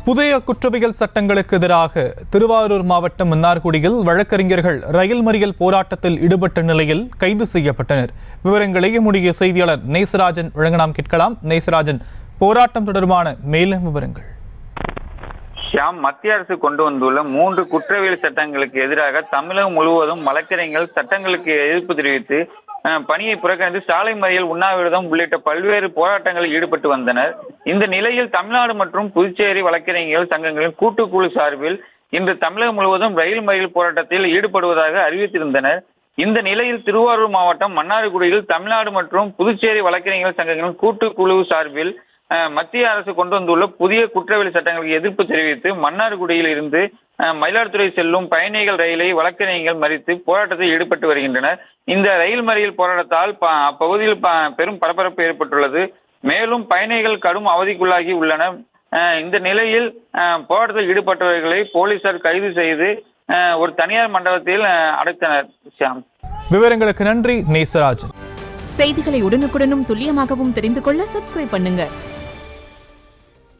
புதிய குற்றவியல் சட்டங்களுக்கு எதிராக திருவாரூர் மாவட்டம் மன்னார்குடியில் வழக்கறிஞர்கள் ரயில் மறியல் போராட்டத்தில் ஈடுபட்ட நிலையில் கைது செய்யப்பட்டனர். விவரங்களை நம்முடைய செய்தியாளர் நேசராஜன் வழங்க நாம் கேட்கலாம். நேசராஜன், போராட்டம் தொடர்பான மேலும் விவரங்கள். மத்திய அரசு கொண்டு வந்துள்ள 3 குற்றவியல் சட்டங்களுக்கு எதிராக தமிழகம் முழுவதும் வழக்கறிஞர்கள் சட்டங்களுக்கு எதிர்ப்பு தெரிவித்து பணியை புறக்கணித்து சாலை மறியல், உண்ணாவிரதம் உள்ளிட்ட பல்வேறு போராட்டங்களில் ஈடுபட்டு வந்தனர். இந்த நிலையில் தமிழ்நாடு மற்றும் புதுச்சேரி வழக்கறிஞர்கள் சங்கங்களின் கூட்டுக்குழு சார்பில் இன்று தமிழகம் முழுவதும் ரயில் மறியல் போராட்டத்தில் ஈடுபடுவதாக அறிவித்திருந்தனர். இந்த நிலையில் திருவாரூர் மாவட்டம் மன்னார்குடியில் தமிழ்நாடு மற்றும் புதுச்சேரி வழக்கறிஞர்கள் சங்கங்களின் கூட்டுக்குழு சார்பில் மத்திய அரசு கொண்டு வந்துள்ள புதிய குற்றவியல் சட்டங்களுக்கு எதிர்ப்பு தெரிவித்து மன்னார்குடியில் இருந்து மயிலாடுதுறை செல்லும் பயணிகள் ரயிலை வழக்கறிஞர்கள் மறித்து போராட்டத்தில் ஈடுபட்டு வருகின்றனர். இந்த ரயில் மறியல் போராட்டத்தால் அப்பகுதியில் பெரும் பரபரப்பு ஏற்பட்டுள்ளது. மேலும் பயணிகள் கடும் அவதிக்குள்ளாகி உள்ளனர். இந்த நிலையில் போராட்டத்தில் ஈடுபட்டவர்களை போலீசார் கைது செய்து ஒரு தனியார் மண்டபத்தில் அடைத்தனர். விவரங்களுக்கு நன்றி நேசராஜன். செய்திகளை உடனுக்குடனும் துல்லியமாகவும் தெரிந்து கொள்ள சப்ஸ்கிரைப் பண்ணுங்க.